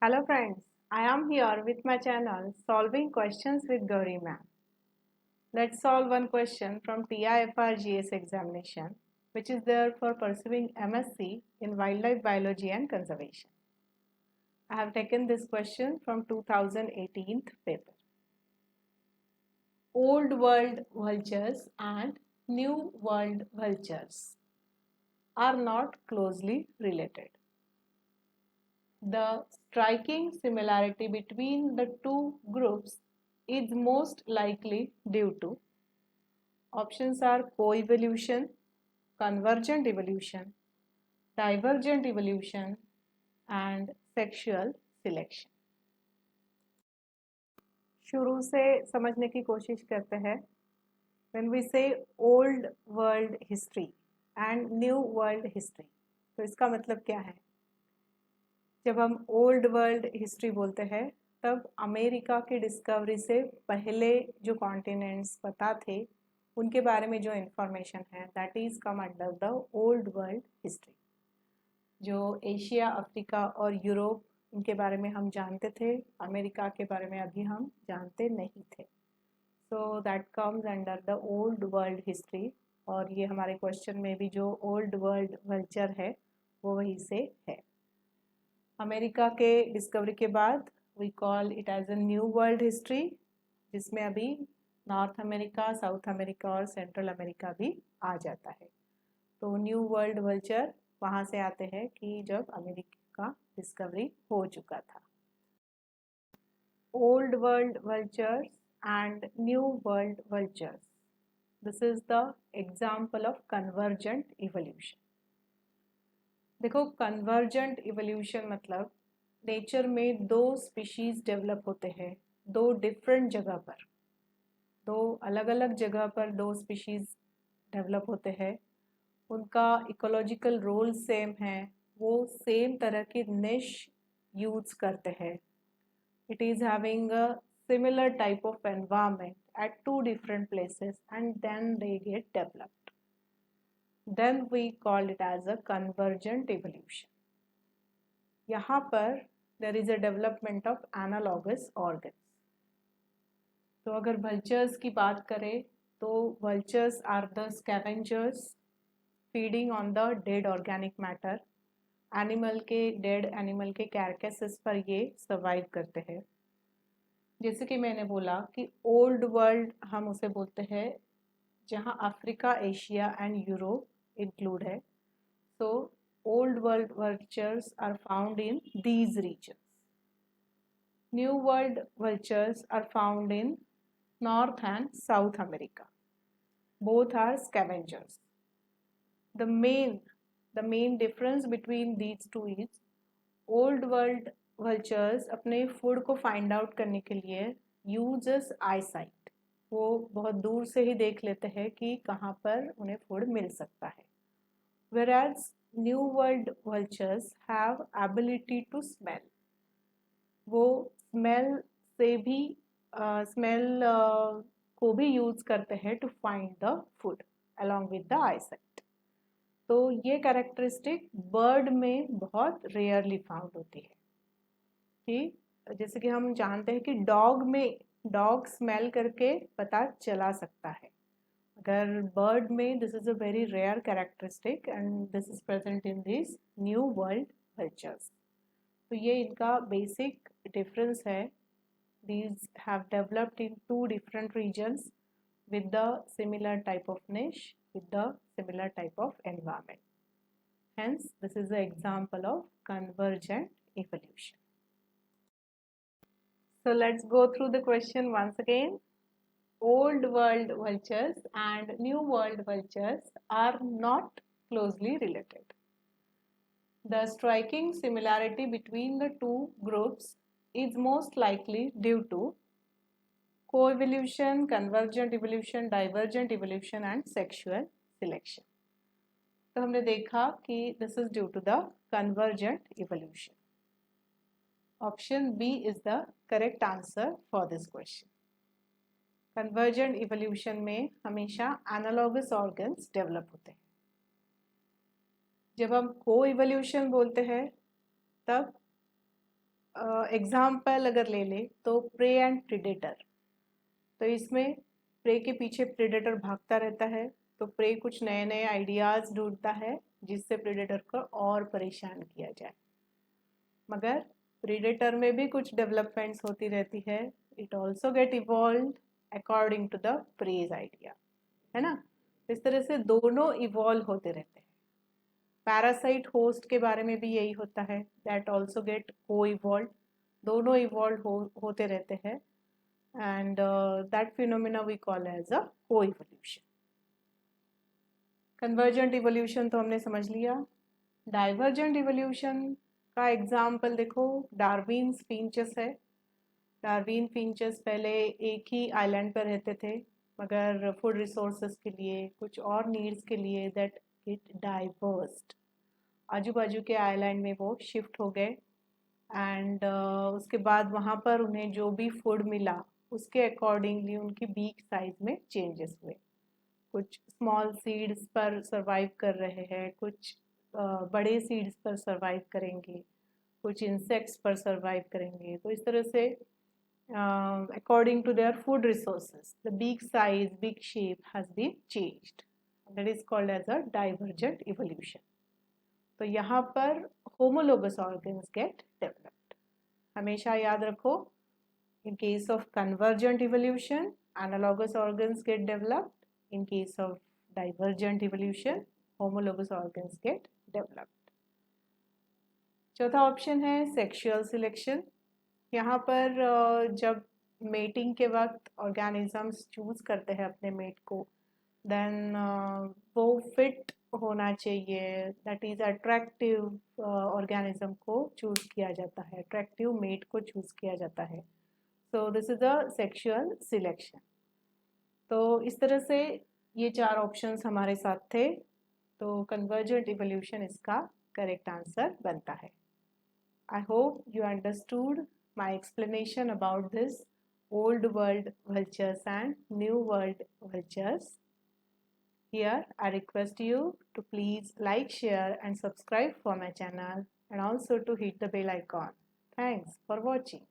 Hello friends, I am here with my channel Solving Questions with Gauri Ma'am. Let's solve one question from TIFR examination which is there for pursuing MSc in Wildlife Biology and Conservation. I have taken this question from 2018 paper. Old World vultures and New World vultures are not closely related. The striking similarity between the two groups is most likely due to options are coevolution, convergent evolution, divergent evolution and sexual selection. शुरू से समझने की कोशिश करते हैं. When we say old world history and new world history, तो इसका मतलब क्या है? जब हम ओल्ड वर्ल्ड हिस्ट्री बोलते हैं तब अमेरिका की डिस्कवरी से पहले जो कॉन्टिनेंट्स पता थे उनके बारे में जो इन्फॉर्मेशन है that is come under the old world history. जो एशिया, अफ्रीका और यूरोप इनके बारे में हम जानते थे, अमेरिका के बारे में अभी हम जानते नहीं थे. So that comes under the old world history. और ये हमारे क्वेश्चन में भी जो ओल्ड वर्ल्ड वल्चर है वो वहीं से है. अमेरिका के डिस्कवरी के बाद we call it as a new world history, जिसमें अभी नॉर्थ अमेरिका, साउथ अमेरिका और सेंट्रल अमेरिका भी आ जाता है. तो न्यू वर्ल्ड वल्चर वहाँ से आते हैं कि जब अमेरिका का डिस्कवरी हो चुका था. Old world vultures and new world vultures, this is the example of convergent evolution. देखो, कन्वर्जेंट इवोल्यूशन मतलब नेचर में दो स्पीशीज डेवलप होते हैं दो डिफरेंट जगह पर. दो अलग अलग जगह पर दो स्पीशीज डेवलप होते हैं, उनका इकोलॉजिकल रोल सेम है, वो सेम तरह की निश यूज करते हैं. It is having a similar type of environment at two different places and then they get developed. Then we call it as a convergent evolution. यहाँ पर there is a development of analogous organs. तो अगर vultures की बात करें तो vultures are the scavengers feeding on the dead organic matter. Animal के dead animal के कैरकेसेस पर ये सर्वाइव करते हैं. जैसे कि मैंने बोला कि ओल्ड वर्ल्ड हम उसे बोलते हैं जहाँ Africa, Asia and Europe include है. So old world vultures are found in these regions. New world vultures are found in North and South America. Both are scavengers. The main difference between these two is old world vultures अपने food को find out करने के लिए uses eyesight. वो बहुत दूर से ही देख लेते हैं कि कहाँ पर उन्हें फूड मिल सकता है. Whereas New World vultures have ability to smell. वो स्मेल से भी स्मेल को भी यूज करते हैं to find the food along with the eyesight. तो ये कैरेक्टरिस्टिक बर्ड में बहुत रेयरली फाउंड होती है. कि जैसे कि हम जानते हैं कि डॉग स्मेल करके पता चला सकता है, अगर बर्ड में this is a very rare characteristic and this is present in this new world vultures. तो ये इनका बेसिक डिफरेंस है. These have developed in two different regions with the similar type of niche, with the similar type of environment. Hence, this is the example of convergent evolution. So let's go through the question once again. Old world vultures and new world vultures are not closely related. The striking similarity between the two groups is most likely due to coevolution, convergent evolution, divergent evolution and sexual selection. तो हमने देखा कि this is due to the convergent evolution. Option B is the correct answer for this question. Convergent evolution में हमेशा analogous organs develop होते हैं. जब हम co-evolution बोलते हैं तब एग्जाम्पल अगर ले ले तो प्रे एंड प्रीडेटर, तो इसमें प्रे के पीछे प्रीडेटर भागता रहता है, तो प्रे कुछ नए नए आइडियाज ढूंढता है जिससे प्रीडेटर को और परेशान किया जाए, मगर प्रीडेटर में भी कुछ डेवलपमेंट्स होती रहती है, it also get evolve according to the prey's idea, है ना। इस तरह से दोनों इवॉल्व होते रहते हैं। पैरासाइट होस्ट के बारे में भी यही होता है, दैट ऑल्सो गेट को इवॉल्व, दोनों इवॉल्व होते रहते हैं, and that phenomena we call as a co-evolution. Convergent evolution तो हमने समझ लिया। डाइवर्जेंट इवोल्यूशन का एग्जाम्पल देखो, डार्विन फिंचेस है। डार्विन फिंचेस पहले एक ही आइलैंड पर रहते थे, मगर फूड रिसोर्सेज के लिए, कुछ और नीड्स के लिए, दैट इट डाइवर्स्ड, आजू बाजू के आइलैंड में वो शिफ्ट हो गए, एंड उसके बाद वहाँ पर उन्हें जो भी फूड मिला उसके अकॉर्डिंगली उनकी बीक साइज में चेंजेस हुए। कुछ स्मॉल सीड्स पर सरवाइव कर रहे हैं, कुछ बड़े सीड्स पर सरवाइव करेंगे, कुछ इंसेक्ट्स पर सरवाइव करेंगे। तो इस तरह से according to their food resources the beak size, beak shape has been changed, that is called as a divergent evolution. तो यहाँ पर होमोलोगस ऑर्गन्स गेट डेवलप्ड। हमेशा याद रखो, in case of convergent evolution, analogous organs get developed. In case of divergent evolution, homologous organs get developed. चौथा option है sexual selection. यहाँ पर जब मेटिंग के वक्त ऑर्गेनिजम्स चूज करते हैं अपने मेट को, देन वो फिट होना चाहिए, दैट इज अट्रैक्टिव ऑर्गेनिज्म को चूज किया जाता है, अट्रैक्टिव मेट को चूज किया जाता है। So this is a sexual selection. तो इस तरह से ये चार ऑप्शंस हमारे साथ थे, तो convergent evolution इसका करेक्ट आंसर बनता है। I hope you understood my explanation about this old world vultures and new world vultures. Here I request you to please like, share and subscribe for my channel, and also to hit the bell icon. Thanks for watching.